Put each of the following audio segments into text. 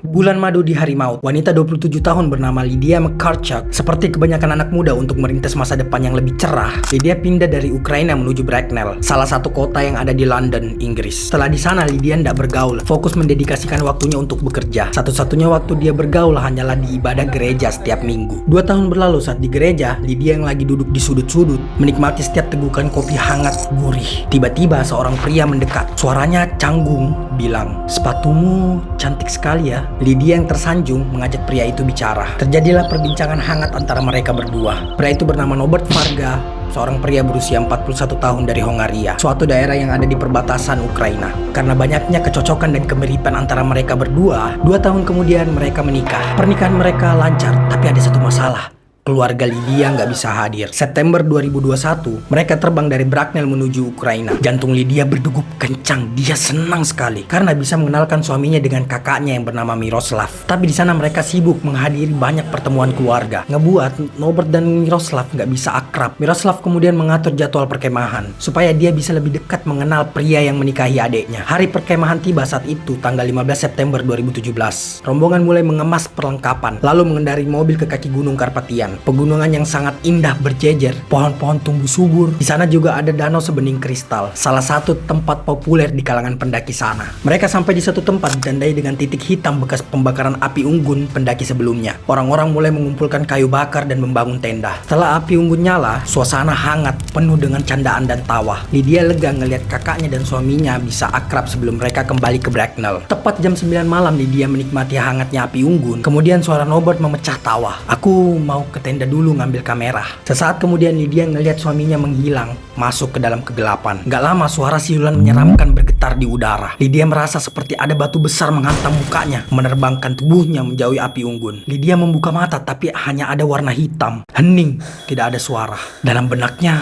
Bulan madu di hari maut, wanita 27 tahun bernama Lydia McCarchuk, seperti kebanyakan anak muda untuk merintis masa depan yang lebih cerah, Lydia pindah dari Ukraina menuju Bracknell, salah satu kota yang ada di London, Inggris. Setelah di sana, Lydia tidak bergaul, fokus mendedikasikan waktunya untuk bekerja. Satu-satunya waktu dia bergaul hanyalah di ibadah gereja setiap minggu. 2 tahun berlalu saat di gereja, Lydia yang lagi duduk di sudut-sudut, menikmati setiap tegukan kopi hangat gurih. Tiba-tiba seorang pria mendekat, suaranya canggung, bilang, "Sepatumu cantik sekali ya." Lydia yang tersanjung mengajak pria itu bicara. Terjadilah perbincangan hangat antara mereka berdua. Pria itu bernama Norbert Varga, seorang pria berusia 41 tahun dari Hongaria, suatu daerah yang ada di perbatasan Ukraina. Karena banyaknya kecocokan dan kemiripan antara mereka berdua, 2 tahun kemudian mereka menikah. Pernikahan mereka lancar, tapi ada satu masalah. Keluarga Lydia nggak bisa hadir. September 2021, mereka terbang dari Bracknell menuju Ukraina. Jantung Lydia berdegup kencang. Dia senang sekali karena bisa mengenalkan suaminya dengan kakaknya yang bernama Miroslav. Tapi di sana mereka sibuk menghadiri banyak pertemuan keluarga. Ngebuat Norbert dan Miroslav nggak bisa akrab. Miroslav kemudian mengatur jadwal perkemahan supaya dia bisa lebih dekat mengenal pria yang menikahi adiknya. Hari perkemahan tiba saat itu, tanggal 15 September 2017. Rombongan mulai mengemas perlengkapan, lalu mengendarai mobil ke kaki Gunung Karpatian. Pegunungan yang sangat indah berjejer, pohon-pohon tumbuh subur. Di sana juga ada danau sebening kristal, salah satu tempat populer di kalangan pendaki sana. Mereka sampai di satu tempat ditandai dengan titik hitam bekas pembakaran api unggun pendaki sebelumnya. Orang-orang mulai mengumpulkan kayu bakar dan membangun tenda. Setelah api unggun nyala, suasana hangat penuh dengan candaan dan tawa. Lydia lega ngelihat kakaknya dan suaminya bisa akrab sebelum mereka kembali ke Bracknell. Tepat jam 9 malam Lydia menikmati hangatnya api unggun. Kemudian suara Norbert memecah tawa. "Aku mau ke tenda dulu ngambil kamera." Sesaat kemudian Lydia ngelihat suaminya menghilang masuk ke dalam kegelapan. Gak lama suara siulan menyeramkan bergetar di udara. Lydia merasa seperti ada batu besar menghantam mukanya, menerbangkan tubuhnya menjauhi api unggun. Lydia membuka mata tapi hanya ada warna hitam. Hening, tidak ada suara. Dalam benaknya,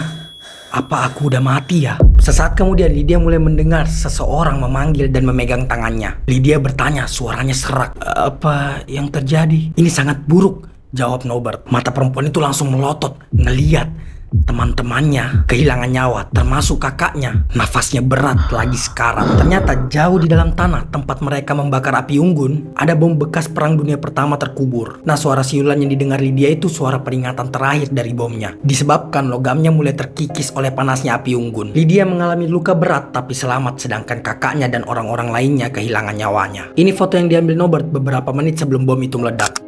apa aku udah mati ya? Sesaat kemudian Lydia mulai mendengar seseorang memanggil dan memegang tangannya. Lydia bertanya, suaranya serak. "Apa yang terjadi?" "Ini sangat buruk," jawab Norbert. Mata perempuan itu langsung melotot, ngeliat teman-temannya kehilangan nyawa, termasuk kakaknya. Nafasnya berat lagi sekarat. Ternyata jauh di dalam tanah tempat mereka membakar api unggun, ada bom bekas perang dunia pertama terkubur. Nah, suara siulan yang didengar Lydia itu suara peringatan terakhir dari bomnya. Disebabkan logamnya mulai terkikis oleh panasnya api unggun. Lydia mengalami luka berat tapi selamat, sedangkan kakaknya dan orang-orang lainnya kehilangan nyawanya. Ini foto yang diambil Norbert beberapa menit sebelum bom itu meledak.